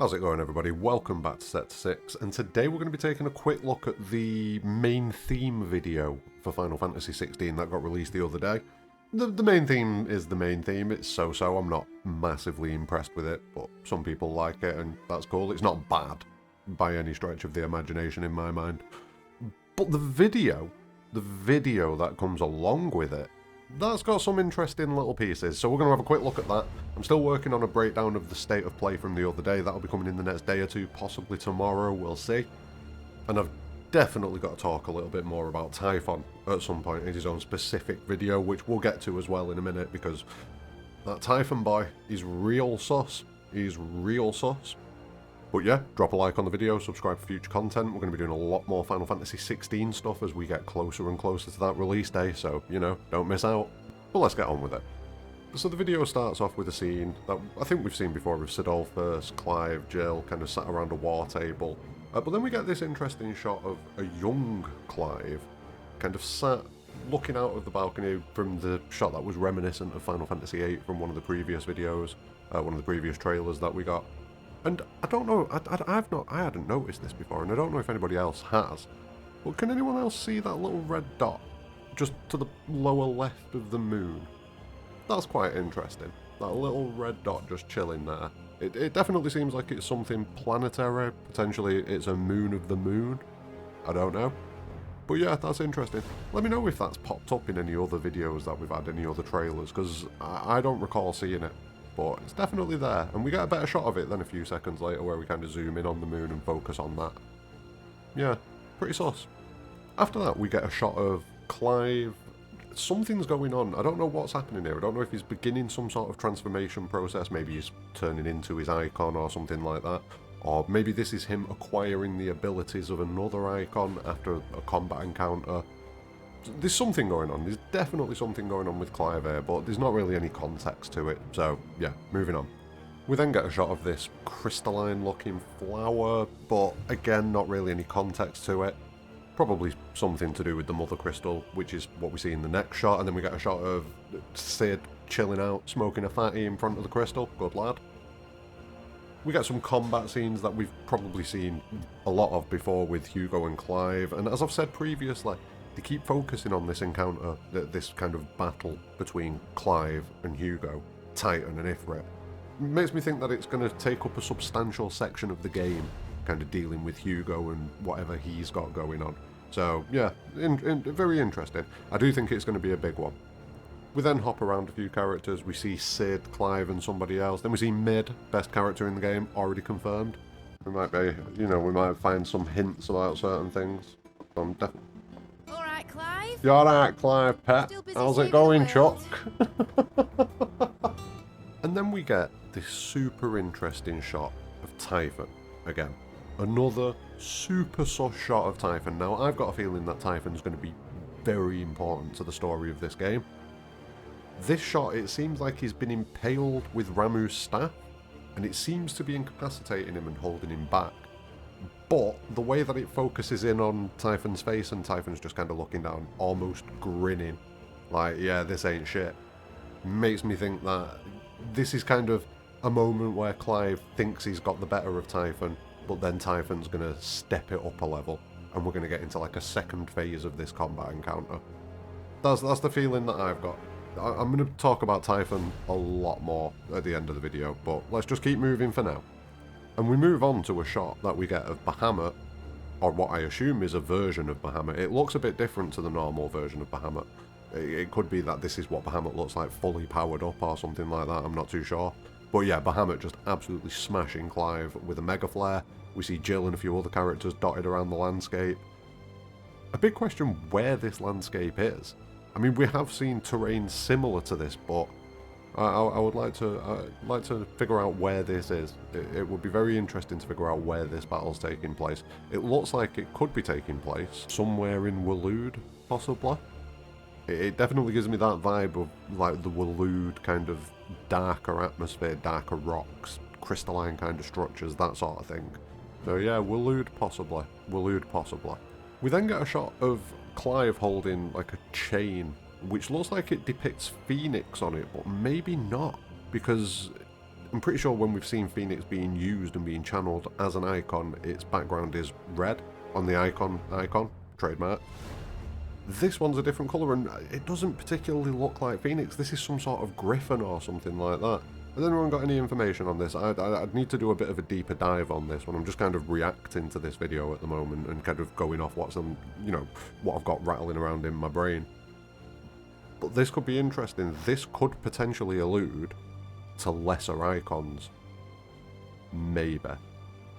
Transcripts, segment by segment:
How's it going, everybody? Welcome back to Sector 6, and today we're going to be taking a quick look at the main theme video for Final Fantasy XVI that got released the other day. The main theme is the main theme. It's so-so. I'm not massively impressed with it, but some people like it, and that's cool. It's not bad by any stretch of the imagination in my mind. But the video that comes along with it, that's got some interesting little pieces, so we're going to have a quick look at that. I'm still working on a breakdown of the state of play from the other day. That'll be coming in the next day or two, possibly tomorrow, we'll see. And I've definitely got to talk a little bit more about Typhon at some point in his own specific video, which we'll get to as well in a minute, because that Typhon boy, he's real sus. He's real sus. But yeah, drop a like on the video, subscribe for future content. We're going to be doing a lot more Final Fantasy XVI stuff as we get closer and closer to that release day, so, you know, don't miss out. But let's get on with it. So the video starts off with a scene that I think we've seen before of Cidolfus, Clive, Jill, kind of sat around a war table. But then we get this interesting shot of a young Clive, kind of sat looking out of the balcony from the shot that was reminiscent of Final Fantasy VIII from one of the previous videos, one of the previous trailers that we got. And I don't know, I hadn't noticed this before, and I don't know if anybody else has, but can anyone else see that little red dot just to the lower left of the moon? That's quite interesting. That little red dot just chilling there. It definitely seems like it's something planetary. Potentially it's a moon of the moon. I don't know. But yeah, that's interesting. Let me know if that's popped up in any other videos that we've had, any other trailers, because I don't recall seeing it. But it's definitely there, and we get a better shot of it than a few seconds later where we kind of zoom in on the moon and focus on that. Yeah, pretty sus. After that, we get a shot of Clive. Something's going on. I don't know what's happening here. I don't know if he's beginning some sort of transformation process. Maybe he's turning into his icon or something like that. Or maybe this is him acquiring the abilities of another icon after a combat encounter. There's something going on. There's definitely something going on with Clive here, but there's not really any context to it. So, yeah, moving on. We then get a shot of this crystalline-looking flower, but again, not really any context to it. Probably something to do with the Mother Crystal, which is what we see in the next shot, and then we get a shot of Cid chilling out, smoking a fatty in front of the crystal. Good lad. We get some combat scenes that we've probably seen a lot of before with Hugo and Clive, and as I've said previously, they keep focusing on this encounter, this kind of battle between Clive and Hugo, Titan and Ifrit. It makes me think that it's going to take up a substantial section of the game, kind of dealing with Hugo and whatever he's got going on. So yeah, very interesting. I do think it's going to be a big one. We then hop around a few characters. We see Cid, Clive and somebody else. Then we see Mid, best character in the game, already confirmed. We might be, you know, we might find some hints about certain things. I'm definitely... Clive? You alright, Clive, pet? How's it going, Chuck? And then we get this super interesting shot of Typhon again. Another super sus shot of Typhon. Now, I've got a feeling that Typhon's going to be very important to the story of this game. This shot, it seems like he's been impaled with Ramuh's staff, and it seems to be incapacitating him and holding him back. But the way that it focuses in on Typhon's face, and Typhon's just kind of looking down, almost grinning, like, yeah, this ain't shit, makes me think that this is kind of a moment where Clive thinks he's got the better of Typhon, but then Typhon's going to step it up a level, and we're going to get into like a second phase of this combat encounter. That's the feeling that I've got. I'm going to talk about Typhon a lot more at the end of the video, but let's just keep moving for now. And we move on to a shot that we get of Bahamut, or what I assume is a version of Bahamut. It looks a bit different to the normal version of Bahamut. It could be that this is what Bahamut looks like fully powered up or something like that, I'm not too sure. But yeah, Bahamut just absolutely smashing Clive with a Mega Flare. We see Jill and a few other characters dotted around the landscape. A big question where this landscape is. I mean, we have seen terrain similar to this, but I would like to figure out where this is. It would be very interesting to figure out where this battle's taking place. It looks like it could be taking place somewhere in Waloed, possibly. It definitely gives me that vibe of like the Waloed kind of darker atmosphere, darker rocks, crystalline kind of structures, that sort of thing. So yeah, Waloed possibly. Waloed possibly. We then get a shot of Clive holding like a chain, which looks like it depicts Phoenix on it, but maybe not, because I'm pretty sure when we've seen Phoenix being used and being channeled as an icon, its background is red on the icon, trademark. This one's a different colour, and it doesn't particularly look like Phoenix. This is some sort of griffin or something like that. Has anyone got any information on this? I'd need to do a bit of a deeper dive on this one. I'm just kind of reacting to this video at the moment and kind of going off what's on, you know, what I've got rattling around in my brain. But this could be interesting. This could potentially allude to lesser icons. Maybe.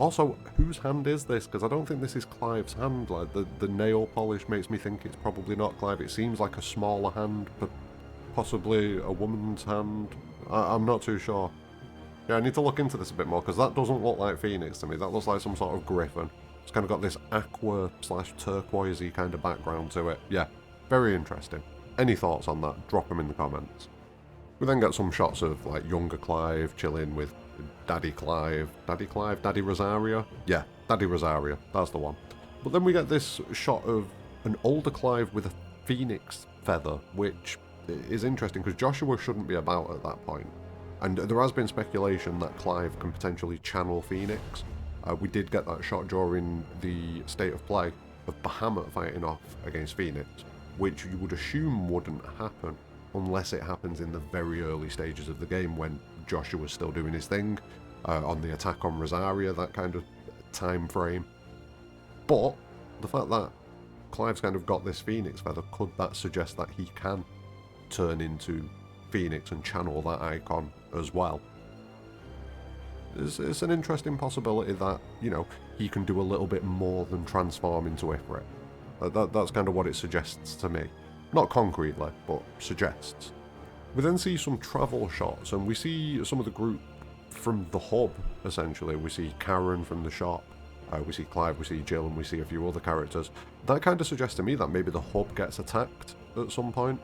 Also, whose hand is this? Because I don't think this is Clive's hand. Like, the nail polish makes me think it's probably not Clive. It seems like a smaller hand, but possibly a woman's hand. I'm not too sure. Yeah, I need to look into this a bit more, because that doesn't look like Phoenix to me. That looks like some sort of griffin. It's kind of got this aqua/turquoisey kind of background to it. Yeah, very interesting. Any thoughts on that? Drop them in the comments. We then get some shots of like younger Clive chilling with Daddy Clive. Daddy Rosario? Yeah, Daddy Rosario. That's the one. But then we get this shot of an older Clive with a phoenix feather, which is interesting because Joshua shouldn't be about at that point. And there has been speculation that Clive can potentially channel Phoenix. We did get that shot during the State of Play of Bahamut fighting off against Phoenix, which you would assume wouldn't happen unless it happens in the very early stages of the game when Joshua's still doing his thing, on the attack on Rosaria, that kind of time frame. But the fact that Clive's kind of got this Phoenix feather, could that suggest that he can turn into Phoenix and channel that icon as well? It's an interesting possibility that, you know, he can do a little bit more than transform into Ifrit. That's kind of what it suggests to me. Not concretely, but suggests. We then see some travel shots, and we see some of the group from the hub, essentially. We see Karen from the shop, we see Clive, we see Jill, and we see a few other characters. That kind of suggests to me that maybe the hub gets attacked at some point,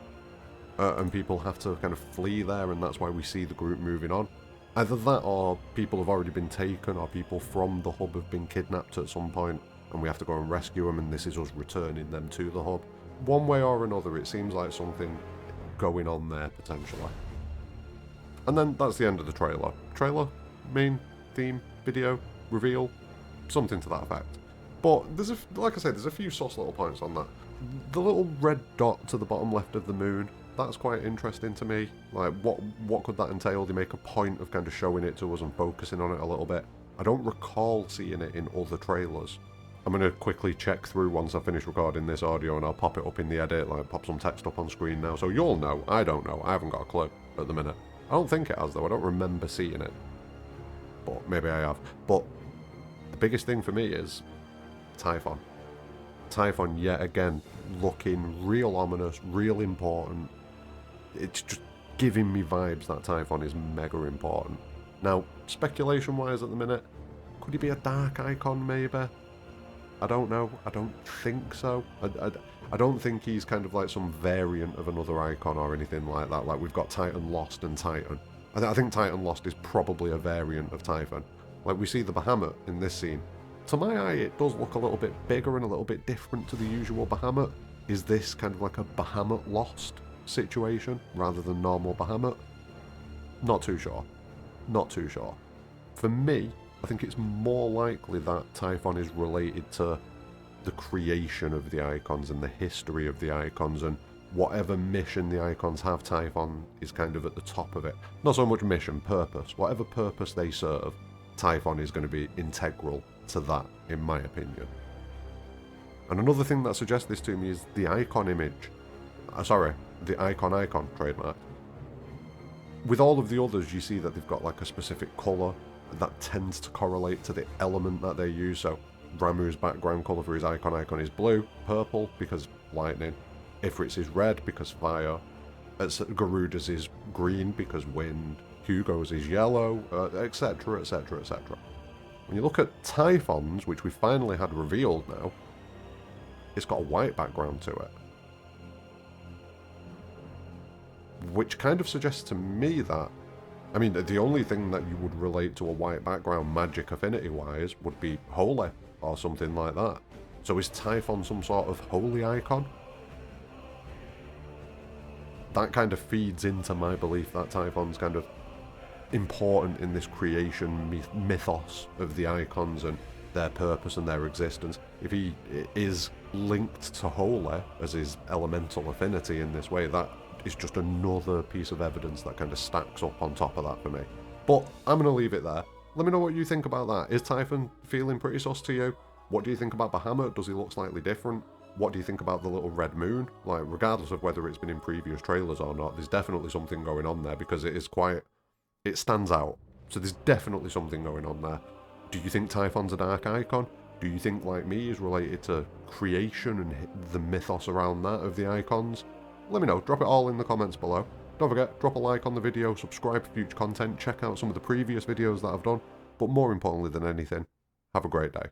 and people have to kind of flee there, and that's why we see the group moving on. Either that, or people have already been taken, or people from the hub have been kidnapped at some point, and we have to go and rescue them, and this is us returning them to the hub. One way or another, it seems like something going on there, potentially. And then that's the end of the trailer. Trailer? Main theme? Video? Reveal? Something to that effect. But there's like I said, there's a few sus little points on that. The little red dot to the bottom left of the moon, that's quite interesting to me. Like, what could that entail? They make a point of kind of showing it to us and focusing on it a little bit. I don't recall seeing it in other trailers. I'm going to quickly check through once I finish recording this audio, and I'll pop it up in the edit, like pop some text up on screen now, so you'll know. I don't know. I haven't got a clue at the minute. I don't think it has, though. I don't remember seeing it. But maybe I have. But the biggest thing for me is Typhon. Typhon, yet again, looking real ominous, real important. It's just giving me vibes that Typhon is mega important. Now, speculation-wise at the minute, could he be a dark icon, maybe? I don't know. I don't think so. I don't think he's kind of like some variant of another icon or anything like that. Like, we've got Titan Lost and Titan. I think Titan Lost is probably a variant of Typhon. Like, we see the Bahamut in this scene. To my eye, it does look a little bit bigger and a little bit different to the usual Bahamut. Is this kind of like a Bahamut Lost situation rather than normal Bahamut? Not too sure. Not too sure. For me, I think it's more likely that Typhon is related to the creation of the icons and the history of the icons, and whatever mission the icons have, Typhon is kind of at the top of it. Not so much mission, purpose. Whatever purpose they serve, Typhon is going to be integral to that, in my opinion. And another thing that suggests this to me is the icon image. The icon trademark. With all of the others, you see that they've got like a specific colour that tends to correlate to the element that they use. So Ramuh's background colour for his icon is blue, purple because lightning, Ifrit's is red because fire, Garuda's is green because wind, Hugo's is yellow, etc, etc, etc. When you look at Typhon's, which we finally had revealed now, it's got a white background to it. Which kind of suggests to me that, I mean, the only thing that you would relate to a white background magic affinity-wise would be holy, or something like that. So is Typhon some sort of holy icon? That kind of feeds into my belief that Typhon's kind of important in this creation mythos of the icons and their purpose and their existence. If he is linked to Holy as his elemental affinity in this way, that is just another piece of evidence that kind of stacks up on top of that for me. But I'm going to leave it there. Let me know what you think about that. Is Typhon feeling pretty sus to you? What do you think about Bahamut? Does he look slightly different? What do you think about the little red moon? Like, regardless of whether it's been in previous trailers or not, there's definitely something going on there because it is quite... it stands out. So there's definitely something going on there. Do you think Typhon's a dark icon? Do you think, like me, is related to creation and the mythos around that of the icons? Let me know. Drop it all in the comments below. Don't forget, drop a like on the video, subscribe for future content, check out some of the previous videos that I've done, but more importantly than anything, have a great day.